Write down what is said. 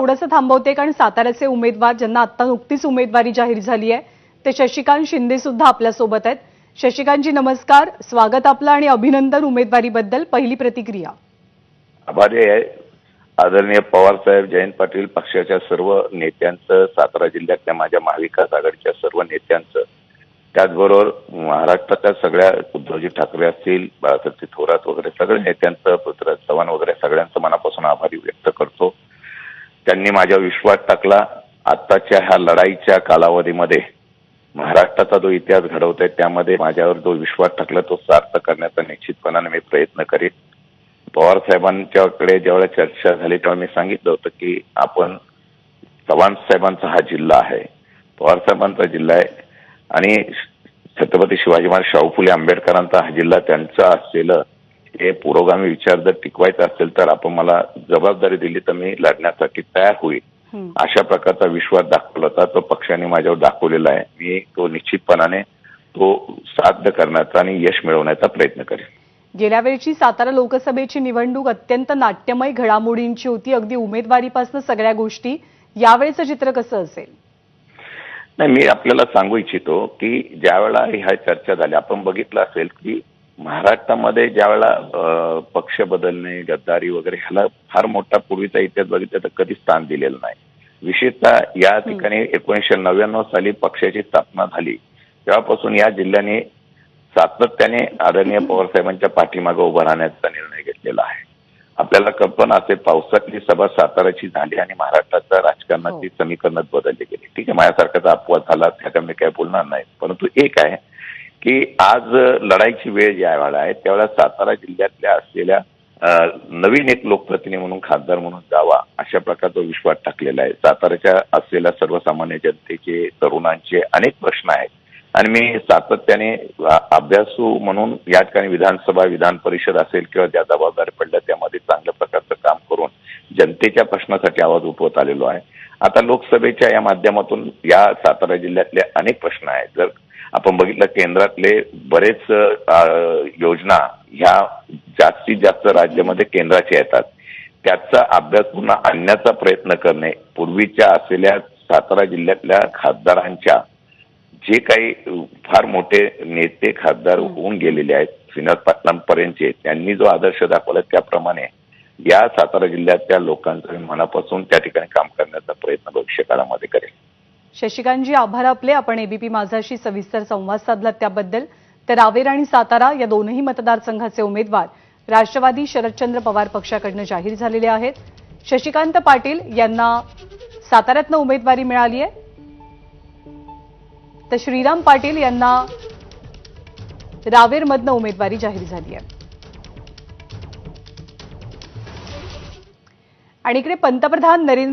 थोडंसं थांबवते, कारण साताऱ्याचे उमेदवार ज्यांना आता नुकतीच उमेदवारी जाहीर झाली आहे ते शशिकांत शिंदे सुद्धा आपल्या सोबत आहेत। शशिकांतजी नमस्कार, स्वागत आपलं आणि अभिनंदन उमेदवारीबद्दल। पहिली प्रतिक्रिया। आभारी आहे आदरणीय पवार साहेब, जयंत पाटील, पक्षाच्या सर्व नेत्यांचं, सातारा जिल्ह्यातल्या माझ्या महाविकास आघाडीच्या सर्व नेत्यांचं, त्याचबरोबर महाराष्ट्राच्या सगळ्या उद्धवजी ठाकरे असतील, बाळासाहेब थोरात वगैरे सगळ्या नेत्यांचं, पृथ्वीराज चव्हाण वगैरे सगळ्यांचं मनापासून आभारी व्यक्त करतो। त्यांनी माझ्यावर विश्वास टाकला। आताच्या ह्या लढाईच्या कालावधीमध्ये महाराष्ट्राचा जो इतिहास घडवतोय त्यामध्ये माझ्यावर जो विश्वास टाकला तो सार्थ करण्याचा निश्चितपणाने मी प्रयत्न करेन। पवार साहेबांच्याकडे जेव्हा चर्चा झाली तेव्हा मी सांगितलं होतं की आपण चव्हाण साहेबांचा हा जिल्हा आहे, पवार साहेबांचा जिल्हा आहे आणि छत्रपती शिवाजी महाराज, शाहू फुले आंबेडकरांचा हा जिल्हा त्यांचा असलेलं हे पुरोगामी विचार जर टिकवायचा असेल तर आपण मला जबाबदारी दिली तर मी लढण्यासाठी तयार होईल, अशा प्रकारचा विश्वास दाखवला होता। तो पक्षाने माझ्यावर दाखवलेला आहे। मी तो निश्चितपणाने तो साध्य करण्याचा आणि यश मिळवण्याचा प्रयत्न करेन। गेल्या वेळची सातारा लोकसभेची निवडणूक अत्यंत नाट्यमय घडामोडींची होती, अगदी उमेदवारीपासून सगळ्या गोष्टी। यावेळेचं चित्र कसं असेल? नाही, मी आपल्याला सांगू इच्छितो की ज्यावेळेला ह्या चर्चा झाल्या, आपण बघितलं असेल की महाराष्ट्रामध्ये ज्यावेळेला पक्ष बदलणे, गद्दारी वगैरे ह्याला फार मोठा पूर्वीचा इतिहास बघितला तर कधी स्थान दिलेलं नाही। विशेषतः या ठिकाणी 1999 साली पक्षाची स्थापना झाली तेव्हापासून या जिल्ह्याने सातत्याने आदरणीय पवार साहेबांच्या पाठीमागे उभं राहण्याचा निर्णय घेतलेला आहे। आपल्याला कल्पना असेल, पावसातली सभा साताराची झाली आणि महाराष्ट्राच्या राजकारणाची समीकरणच बदलली गेली। ठीक आहे, माझ्यासारखाचा अपवाद झाला त्याच्या मी काही बोलणार नाही, परंतु एक आहे की आज लढाईची वेळ ज्या वेळेला आहे त्यावेळेला सातारा जिल्ह्यातल्या असलेल्या नवीन एक लोकप्रतिनिधी म्हणून, खासदार म्हणून जावा अशा प्रकारचा विश्वास टाकलेला आहे। साताऱ्याच्या असलेल्या सर्वसामान्य जनतेचे, तरुणांचे अनेक प्रश्न आहेत आणि मी सातत्याने अभ्यासू म्हणून या ठिकाणी विधानसभा, विधान परिषद असेल किंवा ज्या जबाबदारी पडल्या त्यामध्ये चांगल्या प्रकारचं काम करून जनतेच्या प्रश्नासाठी आवाज उठवत आलेलो आहे। आता लोकसभेच्या या माध्यमातून या सातारा जिल्ह्यातले अनेक प्रश्न आहेत। जर आपण बघितलं केंद्रातले बरेच योजना ह्या जास्तीत जास्त राज्यामध्ये केंद्राच्या येतात, त्याचा अभ्यास पुन्हा आणण्याचा प्रयत्न करणे, पूर्वीच्या असलेल्या सातारा जिल्ह्यातल्या खासदारांच्या जे काही फार मोठे नेते खासदार होऊन गेलेले आहेत, श्रीनाथ पाटलांपर्यंतचे, त्यांनी जो आदर्श दाखवला त्याप्रमाणे या सातारा जिल्ह्यातल्या लोकांचं मनापासून त्या ठिकाणी काम करण्याचा प्रयत्न भविष्य काळामध्ये करेल। शशिकांतजी आभार आपले। आपण एबीपी माझाशी सविस्तर संवाद साधला त्याबद्दल। तर रावेर आणि सातारा या दोनही मतदारसंघाचे उमेदवार राष्ट्रवादी शरदचंद्र पवार पक्षाकडून जाहीर झालेले आहेत। शशिकांत पाटील यांना साताऱ्यातनं उमेदवारी मिळाली आहे, तर श्रीराम पाटील यांना रावेरमधनं उमेदवारी जाहीर झाली आहे। आणि इकडे पंतप्रधान नरेंद्र